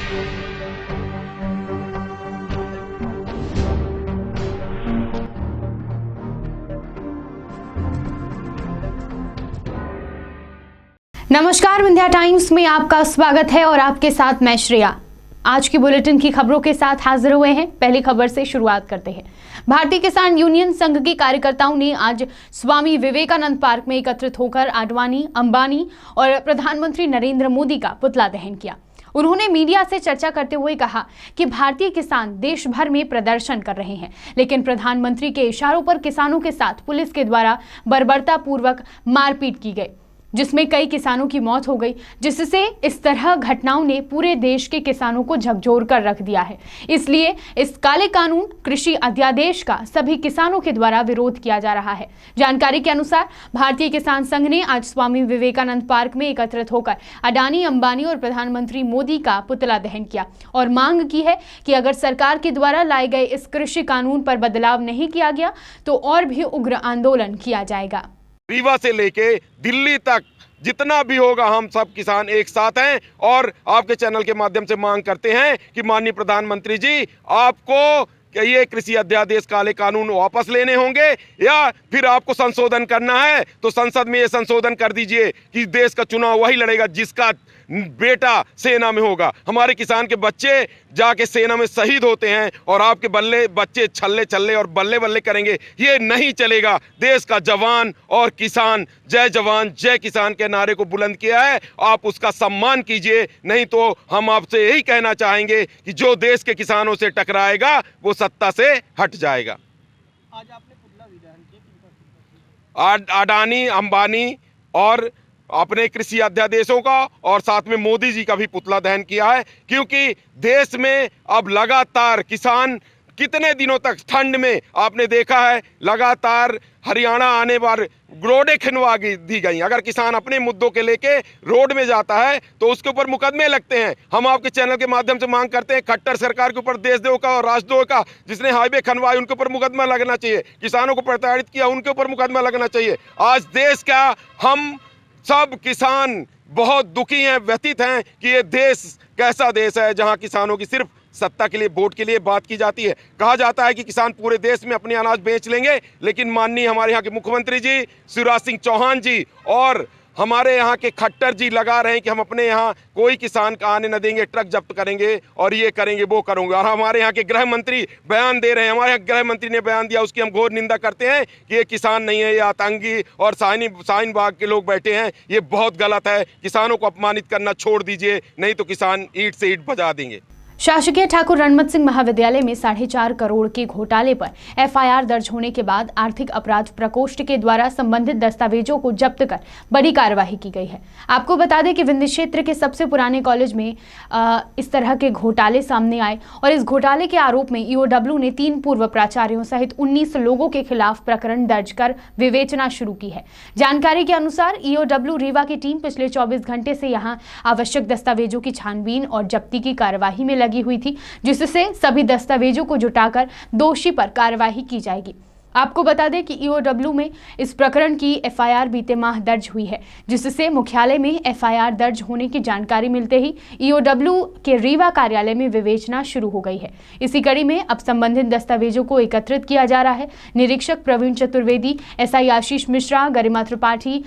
नमस्कार, विंध्या टाइम्स में आपका स्वागत है और आपके साथ मैं श्रेया। आज की बुलेटिन की खबरों के साथ हाजिर हुए हैं। पहली खबर से शुरुआत करते हैं। भारतीय किसान यूनियन संघ के कार्यकर्ताओं ने आज स्वामी विवेकानंद पार्क में एकत्रित होकर आडवाणी, अंबानी और प्रधानमंत्री नरेंद्र मोदी का पुतला दहन किया। उन्होंने मीडिया से चर्चा करते हुए कहा कि भारतीय किसान देश भर में प्रदर्शन कर रहे हैं, लेकिन प्रधानमंत्री के इशारों पर किसानों के साथ पुलिस के द्वारा बर्बरतापूर्वक मारपीट की गई, जिसमें कई किसानों की मौत हो गई, जिससे इस तरह घटनाओं ने पूरे देश के किसानों को झकझोर कर रख दिया है। इसलिए इस काले कानून कृषि अध्यादेश का सभी किसानों के द्वारा विरोध किया जा रहा है। जानकारी के अनुसार भारतीय किसान संघ ने आज स्वामी विवेकानंद पार्क में एकत्रित होकर अडानी, अंबानी और प्रधानमंत्री मोदी का पुतला दहन किया और मांग की है कि अगर सरकार के द्वारा लाए गए इस कृषि कानून पर बदलाव नहीं किया गया तो और भी उग्र आंदोलन किया जाएगा। रीवा से लेके दिल्ली तक जितना भी होगा, हम सब किसान एक साथ हैं और आपके चैनल के माध्यम से मांग करते हैं कि माननीय प्रधानमंत्री जी, आपको ये कृषि अध्यादेश काले कानून वापस लेने होंगे या फिर आपको संशोधन करना है तो संसद में ये संशोधन कर दीजिए कि देश का चुनाव वही लड़ेगा जिसका बेटा सेना में होगा। हमारे किसान के बच्चे जाके सेना में शहीद होते हैं और आपके बल्ले बच्चे छल्ले छल्ले और बल्ले बल्ले करेंगे, ये नहीं चलेगा। देश का जवान और किसान जय जवान जय किसान के नारे को बुलंद किया है, आप उसका सम्मान कीजिए, नहीं तो हम आपसे यही कहना चाहेंगे कि जो देश के किसानों से टकराएगा वो सत्ता से हट जाएगा। आज आपने पुतला भी दहन किया, अडानी, अंबानी और अपने कृषि अध्यादेशों का और साथ में मोदी जी का भी पुतला दहन किया है, क्योंकि देश में अब लगातार किसान कितने दिनों तक ठंड में आपने देखा है लगातार हरियाणा आने पर रोडें खिंचवा दी गई। अगर किसान अपने मुद्दों के लेके रोड में जाता है तो उसके ऊपर मुकदमे लगते हैं। हम आपके चैनल के माध्यम से मांग करते हैं खट्टर सरकार के ऊपर, देशद्रोह का और राष्ट्रद्रोह का, जिसने हाईवे खनवाए उनके ऊपर मुकदमा लगना चाहिए, किसानों को प्रताड़ित किया उनके ऊपर मुकदमा लगना चाहिए। आज देश का हम सब किसान बहुत दुखी हैं, व्यथित हैं कि ये देश कैसा देश है जहां किसानों की सिर्फ सत्ता के लिए, वोट के लिए बात की जाती है। कहा जाता है कि किसान पूरे देश में अपने अनाज बेच लेंगे, लेकिन माननीय हमारे यहाँ के मुख्यमंत्री जी शिवराज सिंह चौहान जी और हमारे यहाँ के खट्टर जी लगा रहे हैं कि हम अपने यहाँ कोई किसान का आने न देंगे, ट्रक जब्त करेंगे और ये करेंगे वो करेंगे। और हमारे यहाँ के गृह मंत्री बयान दे रहे हैं, हमारे यहाँ गृह मंत्री ने बयान दिया, उसकी हम घोर निंदा करते हैं कि ये किसान नहीं है, ये आतंकी और शाहीन बाग के लोग बैठे हैं। ये बहुत गलत है, किसानों को अपमानित करना छोड़ दीजिए, नहीं तो किसान ईंट से ईंट बजा देंगे। शासकीय ठाकुर रणमत सिंह महाविद्यालय में 4.5 करोड़ के घोटाले पर एफआईआर दर्ज होने के बाद आर्थिक अपराध प्रकोष्ठ के द्वारा संबंधित दस्तावेजों को जब्त कर बड़ी कार्रवाई की गई है। आपको बता दें कि विंध्य क्षेत्र के सबसे पुराने कॉलेज में इस तरह के घोटाले सामने आए और इस घोटाले के आरोप में ईओडब्ल्यू ने 3 पूर्व प्राचार्यों सहित 19 लोगों के खिलाफ प्रकरण दर्ज कर विवेचना शुरू की है। जानकारी के अनुसार ईओडब्ल्यू रीवा की टीम पिछले 24 घंटे से यहां आवश्यक दस्तावेजों की छानबीन और जब्ती की कार्यवाही में लगी हुई थी, जिससे सभी दस्तावेजों को जुटाकर दोषी पर कार्रवाई की जाएगी। आपको बता दें कि ईओडब्ल्यू में इस प्रकरण की एफआईआर बीते माह दर्ज हुई है, जिससे मुख्यालय में एफआईआर दर्ज होने की जानकारी मिलते ही ईओडब्ल्यू के रीवा कार्यालय में विवेचना शुरू हो गई है। इसी कड़ी में अब संबंधित दस्तावेजों को एकत्रित किया जा रहा है। निरीक्षक प्रवीण चतुर्वेदी, एसआई आशीष मिश्रा, गरिमा त्रिपाठी,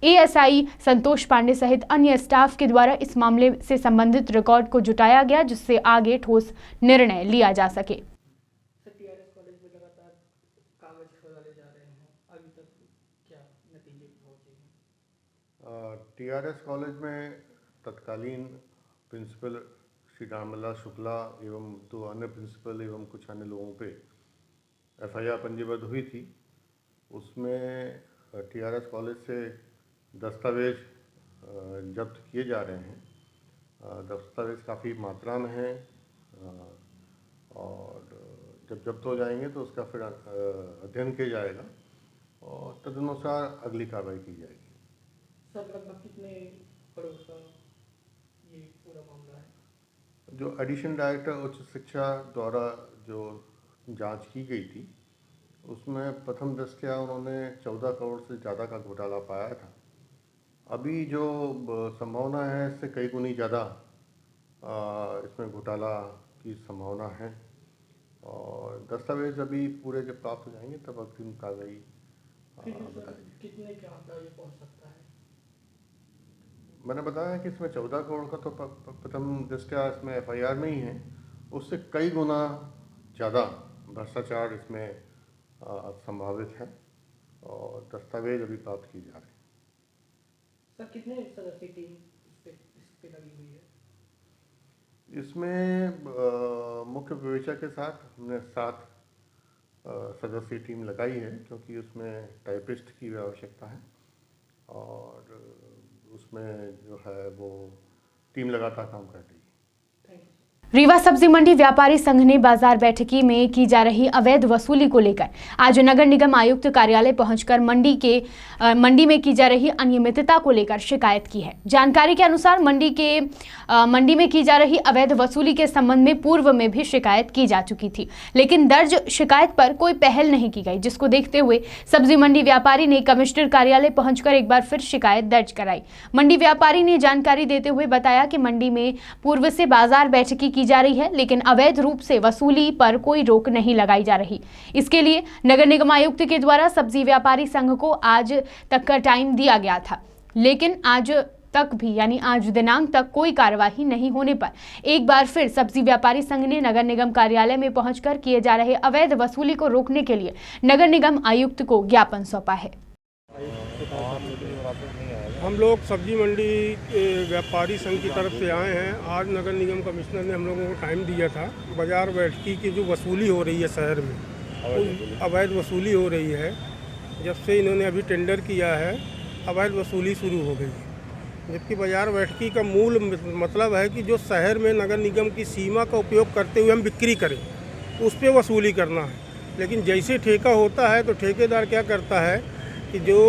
एएसआई संतोष पांडे सहित अन्य स्टाफ के द्वारा इस मामले से संबंधित रिकॉर्ड को जुटाया गया, जिससे आगे ठोस निर्णय लिया जा सके। टीआरएस कॉलेज में लगातार कागज खिलाए जा रहे हैं, अभी तक क्या नतीजे पहुंचे? टीआरएस कॉलेज में तत्कालीन प्रिंसिपल श्री रामलला शुक्ला एवं 2 अन्य प्रिंसिपल एवं कुछ अन्य लोगों पे एफआईआर पंजीबद्ध हुई थी। उसमें टीआरएस कॉलेज से दस्तावेज जब्त किए जा रहे हैं। दस्तावेज काफ़ी मात्रा में हैं और जब जब्त हो जाएंगे तो उसका फिर अध्ययन किया जाएगा और तदनुसार अगली कार्रवाई की जाएगी। सर, लगभग कितने करोड़ का ये पूरा मामला है? जो एडिशनल डायरेक्टर उच्च शिक्षा द्वारा जो जांच की गई थी उसमें प्रथम दृष्टया उन्होंने 14 करोड़ से ज़्यादा का घोटाला पाया था। अभी जो संभावना है इससे कई गुनी ज़्यादा इसमें उसमें घोटाला की संभावना है और दस्तावेज अभी पूरे जब प्राप्त हो जाएंगे तब अग्रिम कार्रवाई बताएंगे। कितने के आंकड़ा ये पहुंच सकता है? मैंने बताया कि इसमें 14 करोड़ का तो प्रथम दृष्टया इसमें FIR में ही है, उससे कई गुना ज़्यादा भ्रष्टाचार इसमें संभावित है और दस्तावेज अभी प्राप्त किए जा रहे हैं। सर कितने सदस्यीय टीम इस पे लगी हुई है? इसमें मुख्य विवेचक के साथ हमने 7 सदस्यीय टीम लगाई है क्योंकि उसमें टाइपिस्ट की भी आवश्यकता है और उसमें जो है वो टीम लगातार काम कर रही है। रीवा सब्जी मंडी व्यापारी संघ ने बाजार बैठकी में की जा रही अवैध वसूली को लेकर आज नगर निगम आयुक्त कार्यालय पहुंचकर मंडी में की जा रही अनियमितता को लेकर शिकायत की है। जानकारी के अनुसार मंडी में की जा रही अवैध वसूली के संबंध में पूर्व में भी शिकायत की जा चुकी थी, लेकिन दर्ज शिकायत पर कोई पहल नहीं की गई, जिसको देखते हुए सब्जी मंडी व्यापारी ने कमिश्नर कार्यालय पहुंचकर एक बार फिर शिकायत दर्ज कराई। मंडी व्यापारी ने जानकारी देते हुए बताया कि मंडी में पूर्व से बाजार बैठकी की जा रही है, लेकिन अवैध रूप से वसूली पर कोई रोक नहीं लगाई जा रही। इसके लिए नगर निगम आयुक्त के द्वारा सब्जी व्यापारी संघ को आज तक का टाइम दिया गया था, लेकिन आज तक भी यानी आज दिनांक तक कोई कार्यवाही नहीं होने पर एक बार फिर सब्जी व्यापारी संघ ने नगर निगम कार्यालय में पहुंचकर किए जा रहे अवैध वसूली को रोकने के लिए नगर निगम आयुक्त को ज्ञापन सौंपा है। हम लोग सब्जी मंडी व्यापारी संघ की तरफ से आए हैं। आज नगर निगम कमिश्नर ने हम लोगों को टाइम दिया था। बाजार बैठकी की जो वसूली हो रही है शहर में, अवैध वसूली हो रही है। जब से इन्होंने अभी टेंडर किया है अवैध वसूली शुरू हो गई, जबकि बाजार बैठकी का मूल मतलब है कि जो शहर में नगर निगम की सीमा का उपयोग करते हुए हम बिक्री करें, उस पर वसूली करना है। लेकिन जैसे ठेका होता है तो ठेकेदार क्या करता है कि जो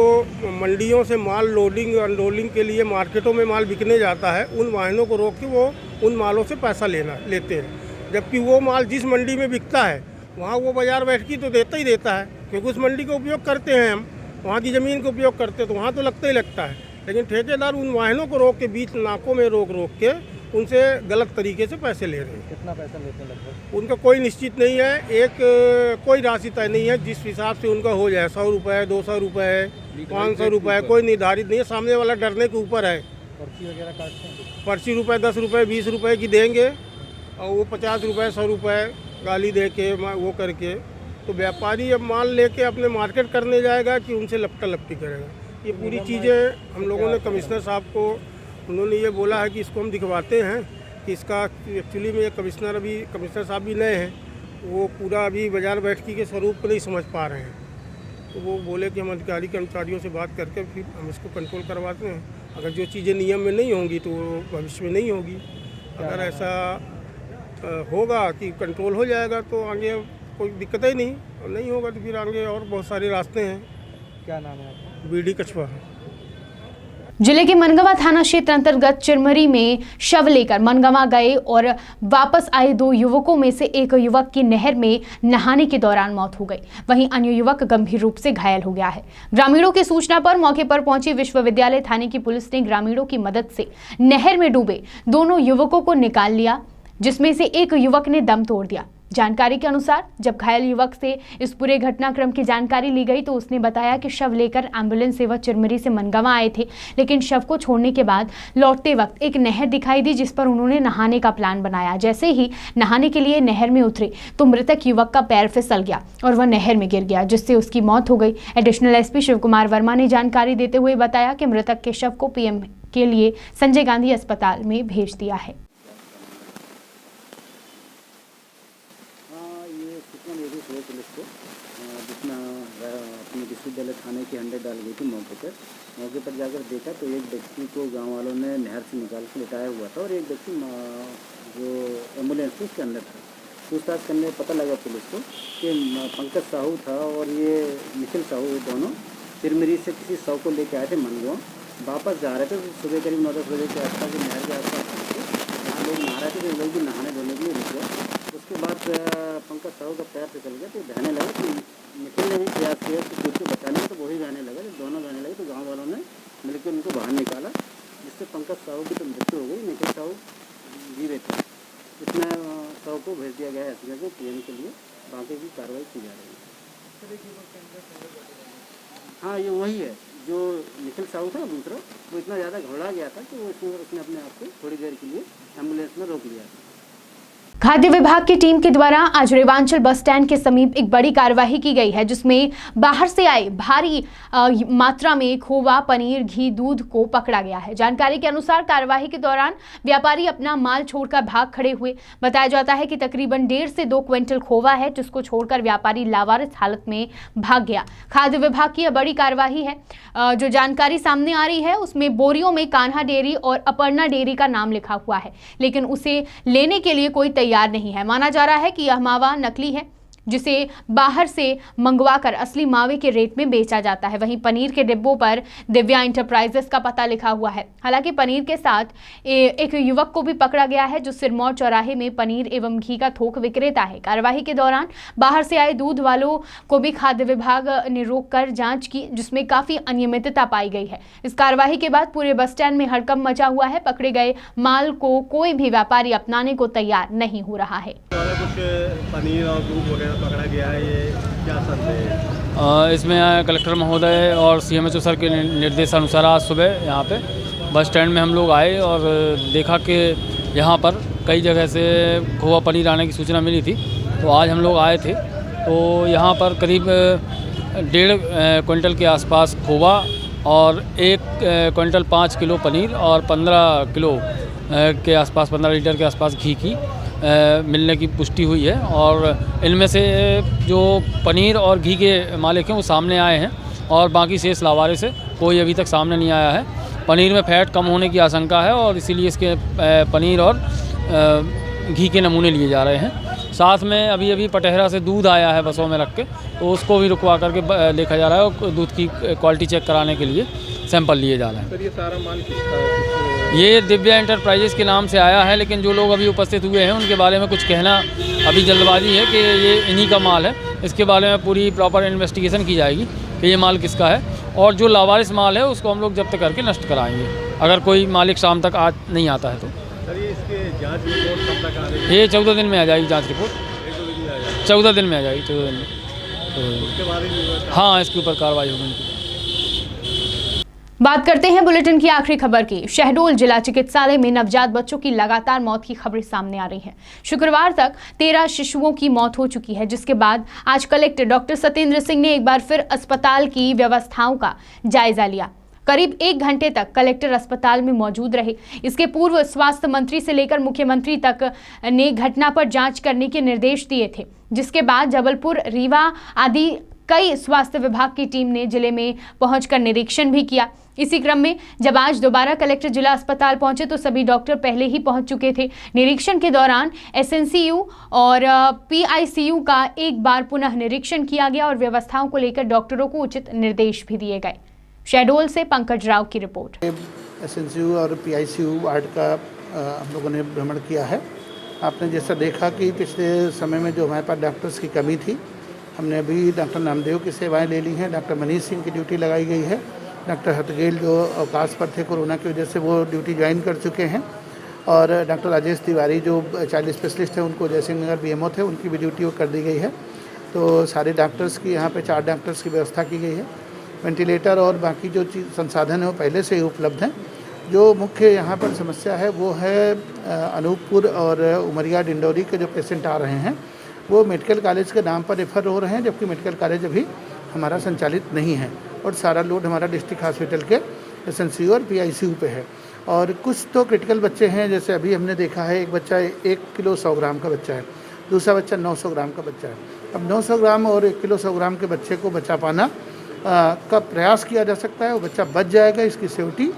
मंडियों से माल लोडिंग अनलोडिंग के लिए मार्केटों में माल बिकने जाता है, उन वाहनों को रोक के वो उन मालों से पैसा लेते हैं, जबकि वो माल जिस मंडी में बिकता है वहाँ वो बाजार बैठकी तो देता ही देता है, क्योंकि उस मंडी का उपयोग करते हैं हम, वहाँ की ज़मीन का उपयोग करते हैं तो वहाँ तो लगता ही लगता है। लेकिन ठेकेदार उन वाहनों को रोक के बीच नाकों में रोक के उनसे गलत तरीके से पैसे ले रहे हैं। कितना पैसा लेते हैं लगभग? उनका कोई निश्चित नहीं है, कोई राशि तय नहीं है। जिस हिसाब से उनका हो जाए, 100 रुपये, 200 रुपये, 500 रुपये, कोई निर्धारित नहीं है। सामने वाला डरने के ऊपर है। पर्ची वगैरह काटते हैं? पर्ची रुपये 10 रुपये 20 रुपये की देंगे और वो 50 रुपये 100 रुपये गाली दे के वो करके, तो व्यापारी अब माल लेके अपने मार्केट करने जाएगा कि उनसे लपटा लपटी करेगा। ये पूरी चीज़ें हम लोगों ने कमिश्नर साहब को, उन्होंने ये बोला है कि इसको हम दिखवाते हैं कि इसका एक्चुअली में ये कमिश्नर साहब भी नए हैं, वो पूरा अभी बाजार बैठकी के स्वरूप को नहीं समझ पा रहे हैं। तो वो बोले कि हम अधिकारी कर्मचारियों से बात करके फिर हम इसको कंट्रोल करवाते हैं। अगर जो चीज़ें नियम में नहीं होंगी तो भविष्य में नहीं होगी। अगर ऐसा होगा कि कंट्रोल हो जाएगा तो आगे कोई दिक्कत ही नहीं, और नहीं होगा तो फिर आगे और बहुत सारे रास्ते हैं। क्या नाम है आपका? बीडी कछवा। जिले के मनगवा थाना क्षेत्र अंतर्गत चिरमरी में शव लेकर मनगवा गए और वापस आए 2 युवकों में से एक युवक की नहर में नहाने के दौरान मौत हो गई, वहीं अन्य युवक गंभीर रूप से घायल हो गया है। ग्रामीणों की सूचना पर मौके पर पहुंची विश्वविद्यालय थाने की पुलिस ने ग्रामीणों की मदद से नहर में डूबे दोनों युवकों को निकाल लिया, जिसमें से एक युवक ने दम तोड़ दिया। जानकारी के अनुसार जब घायल युवक से इस पूरे घटनाक्रम की जानकारी ली गई तो उसने बताया कि शव लेकर एम्बुलेंस सेवा चिरमरी से मनगवा आए थे, लेकिन शव को छोड़ने के बाद लौटते वक्त एक नहर दिखाई दी, जिस पर उन्होंने नहाने का प्लान बनाया। जैसे ही नहाने के लिए नहर में उतरे तो मृतक युवक का पैर फिसल गया और वह नहर में गिर गया, जिससे उसकी मौत हो गई। एडिशनल एसपी शिव कुमार वर्मा ने जानकारी देते हुए बताया कि मृतक के शव को पीएम के लिए संजय गांधी अस्पताल में भेज दिया है। पुलिस को जितना अपने विश्वविद्यालय थाने की 100 डाल गई थी मौके पर जाकर देखा तो एक व्यक्ति को गांव वालों ने नहर से निकाल के लिटाया हुआ था और एक व्यक्ति जो एम्बुलेंस थी उसके अंदर था। पूछताछ करने में पता लगा पुलिस को कि पंकज साहू था और ये निखिल साहू, ये दोनों चिरमरी से किसी शव को लेकर आए थे मनगवा, वापस जा रहे थे। सुबह करीब 9-10 बजे के आसपास नहर के आसपास जहाँ लोग नहा रहे थे तो लोग भी नहाने धोने के लिए रुक गए। उसके बाद पंकज साहू का पैर फिसल गया तो बहने लगा, तो निखिल ने भी प्रयास किया कि खुद को बचाने का, तो वही बहने लगा। जब दोनों बहने लगे तो गांव वालों ने मिलकर उनको बाहर निकाला, जिससे पंकज साहू की तो मृत्यु हो गई, निखिल साहू जीवित थे। इसमें शव को भेज दिया गया है एसबीआई को पीएम के लिए, बाकी की कार्रवाई की जा रही है। हाँ, ये वही है जो निखिल साहू था दूसरा, वो इतना ज़्यादा घबरा गया था कि वो उसने अपने आप को थोड़ी देर के लिए एम्बुलेंस में रोक लिया था। खाद्य विभाग की टीम के द्वारा आज रेवांचल बस स्टैंड के समीप एक बड़ी कार्यवाही की गई है, जिसमें बाहर से आए भारी मात्रा में खोवा, पनीर, घी, दूध को पकड़ा गया है। जानकारी के अनुसार कार्यवाही के दौरान व्यापारी अपना माल छोड़कर भाग खड़े हुए। बताया जाता है कि तकरीबन 1.5 से 2 क्विंटल खोवा है, जिसको छोड़कर व्यापारी लावारिस हालत में भाग गया। खाद्य विभाग की यह बड़ी कार्यवाही है। जो जानकारी सामने आ रही है उसमें बोरियों में कान्हा डेयरी और अपर्णा डेयरी का नाम लिखा हुआ है, लेकिन उसे लेने के लिए कोई तैयार नहीं है। माना जा रहा है कि यह मावा नकली है, जिसे बाहर से मंगवाकर असली मावे के रेट में बेचा जाता है। वहीं पनीर के डिब्बों पर दिव्या इंटरप्राइजेस का पता लिखा हुआ है। हालांकि पनीर के साथ एक युवक को भी पकड़ा गया है, जो सिरमौर चौराहे में पनीर एवं घी का थोक विक्रेता है। कार्यवाही के दौरान बाहर से आए दूध वालों को भी खाद्य विभाग ने रोककर जांच की, जिसमें काफी अनियमितता पाई गई है। इस कार्यवाही के बाद पूरे बस स्टैंड में हड़कंप मचा हुआ है। पकड़े गए माल को कोई भी व्यापारी अपनाने को तैयार नहीं हो रहा है। कुछ पनीर और दूध वगैरह पकड़ा गया है, ये क्या संदेह है? इसमें कलेक्टर महोदय और सीएमएचओ सर के निर्देशानुसार आज सुबह यहाँ पे बस स्टैंड में हम लोग आए और देखा कि यहाँ पर कई जगह से खोवा पनीर आने की सूचना मिली थी, तो आज हम लोग आए थे। तो यहाँ पर करीब 1.5 क्विंटल के आसपास खोवा और 1 क्विंटल 5 किलो पनीर और 15 किलो के आसपास 15 लीटर के आसपास घी की मिलने की पुष्टि हुई है। और इनमें से जो पनीर और घी के मालिक हैं वो सामने आए हैं और बाकी शेष लावारे से कोई अभी तक सामने नहीं आया है। पनीर में फैट कम होने की आशंका है और इसीलिए इसके पनीर और घी के नमूने लिए जा रहे हैं। साथ में अभी पटेहरा से दूध आया है बसों में रख के, तो उसको भी रुकवा करके देखा जा रहा है और दूध की क्वालिटी चेक कराने के लिए सैंपल लिए जा रहे हैं। सर, ये सारा माल किसका? ये दिव्या इंटरप्राइजेस के नाम से आया है, लेकिन जो लोग अभी उपस्थित हुए हैं उनके बारे में कुछ कहना अभी जल्दबाजी है कि ये इन्हीं का माल है। इसके बारे में पूरी प्रॉपर इन्वेस्टिगेशन की जाएगी कि ये माल किसका है, और जो लावारिस माल है उसको हम लोग जब्त करके नष्ट कराएंगे अगर कोई मालिक शाम तक आज नहीं आता है तो। सर, ये इसके जांच रिपोर्ट कब तक आ रही है? ये 14 दिन में आ जाएगी जांच रिपोर्ट। 14 दिन में आ जाएगी, 14 दिन में। तो उसके बाद ही हाँ, इसके ऊपर कार्रवाई होगी उनकी। बात करते हैं बुलेटिन की आखिरी खबर की। शहडोल जिला चिकित्सालय में नवजात बच्चों की लगातार मौत की खबरें सामने आ रही हैं। शुक्रवार तक 13 शिशुओं की मौत हो चुकी है, जिसके बाद आज कलेक्टर डॉक्टर सत्येंद्र सिंह ने एक बार फिर अस्पताल की व्यवस्थाओं का जायजा लिया। करीब 1 घंटे तक कलेक्टर अस्पताल में मौजूद रहे। इसके पूर्व स्वास्थ्य मंत्री से लेकर मुख्यमंत्री तक ने घटना पर जांच करने के निर्देश दिए थे, जिसके बाद जबलपुर, रीवा आदि कई स्वास्थ्य विभाग की टीम ने जिले में पहुंचकर निरीक्षण भी किया। इसी क्रम में जब आज दोबारा कलेक्टर जिला अस्पताल पहुंचे तो सभी डॉक्टर पहले ही पहुंच चुके थे। निरीक्षण के दौरान एसएनसीयू और पीआईसीयू का एक बार पुनः निरीक्षण किया गया और व्यवस्थाओं को लेकर डॉक्टरों को उचित निर्देश भी दिए गए। शहडोल से पंकज राव की रिपोर्ट। एसएनसीयू और पीआईसीयू वार्ड का हम लोगों ने भ्रमण किया है। आपने जैसा देखा कि पिछले समय में जो हमारे पास डॉक्टर्स की कमी थी, हमने अभी डॉक्टर नामदेव की सेवाएं ले ली हैं। डॉक्टर मनीष सिंह की ड्यूटी लगाई गई है। डॉक्टर हथगेल जो अवकाश पर थे कोरोना की वजह से, वो ड्यूटी ज्वाइन कर चुके हैं। और डॉक्टर राजेश तिवारी जो चाइल्ड स्पेशलिस्ट हैं, उनको जयसिंह नगर बीएमओ थे, उनकी भी ड्यूटी वो कर दी गई है। तो सारे डॉक्टर्स की यहाँ पे 4 डॉक्टर्स की व्यवस्था की गई है। वेंटिलेटर और बाकी जो चीज़ संसाधन है वो पहले से ही उपलब्ध हैं। जो मुख्य यहाँ पर समस्या है वो है अनूपपुर और उमरिया डिंडोरी के जो पेशेंट आ रहे हैं वो मेडिकल कॉलेज के नाम पर रेफर हो रहे हैं, जबकि मेडिकल कॉलेज अभी हमारा संचालित नहीं है और सारा लोड हमारा डिस्ट्रिक्ट हॉस्पिटल के एसएनसीयू और पीआईसीयू पे है। और कुछ तो क्रिटिकल बच्चे हैं, जैसे अभी हमने देखा है एक बच्चा 1 किलो 100 ग्राम का बच्चा है, दूसरा बच्चा 900 ग्राम का बच्चा है। अब 900 ग्राम और 1 किलो 100 ग्राम के बच्चे को बचा पाना का प्रयास किया जा सकता है। वो बच्चा बच जाएगा, इसकी सिक्योरिटी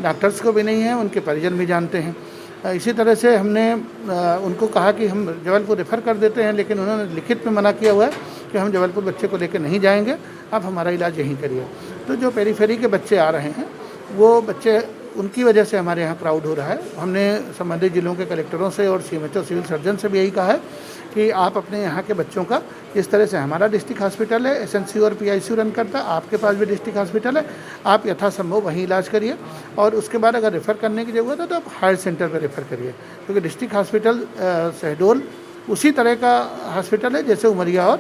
डॉक्टर्स को भी नहीं है, उनके परिजन भी जानते हैं। इसी तरह से हमने उनको कहा कि हम जबलपुर रेफ़र कर देते हैं, लेकिन उन्होंने लिखित में मना किया हुआ है कि हम जबलपुर बच्चे को लेकर नहीं जाएंगे, आप हमारा इलाज यहीं करिए। तो जो पेरीफेरी के बच्चे आ रहे हैं वो बच्चे उनकी वजह से हमारे यहाँ क्राउड हो रहा है। हमने संबंधित जिलों के कलेक्टरों से और सीएमएचओ सिविल सर्जन से भी यही कहा है कि आप अपने यहाँ के बच्चों का इस तरह से, हमारा डिस्ट्रिक्ट हॉस्पिटल है, एसएनसी और पीआईसीयू रन करता है, आपके पास भी डिस्ट्रिक्ट हॉस्पिटल है, आप यथासंभव वहीं इलाज करिए और उसके बाद अगर रेफ़र करने की ज़रूरत है तो आप हायर सेंटर पर रेफ़र करिए, क्योंकि डिस्ट्रिक्ट हॉस्पिटल शहडोल उसी तरह का हॉस्पिटल है जैसे उमरिया और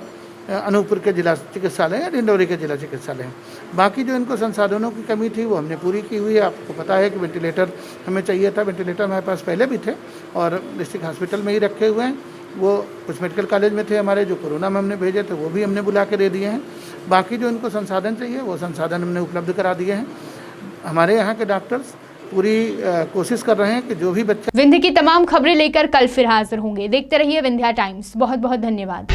अनूपपुर के जिला चिकित्सालय या डिंडौरी के जिला चिकित्सालय हैं। बाकी जो इनको संसाधनों की कमी थी वो हमने पूरी की हुई है। आपको पता है कि वेंटिलेटर हमें चाहिए था, वेंटिलेटर हमारे पास पहले भी थे और डिस्ट्रिक्ट हॉस्पिटल में ही रखे हुए हैं। वो कुछ मेडिकल कॉलेज में थे हमारे, जो कोरोना में हमने भेजे थे वो भी हमने बुला के दे दिए हैं। बाकी जो इनको संसाधन चाहिए वो संसाधन हमने उपलब्ध करा दिए हैं। हमारे यहाँ के डॉक्टर्स पूरी कोशिश कर रहे हैं कि जो भी बच्चा। विंध्य की तमाम खबरें लेकर कल फिर हाजिर होंगे। देखते रहिए विंध्या टाइम्स। बहुत बहुत धन्यवाद।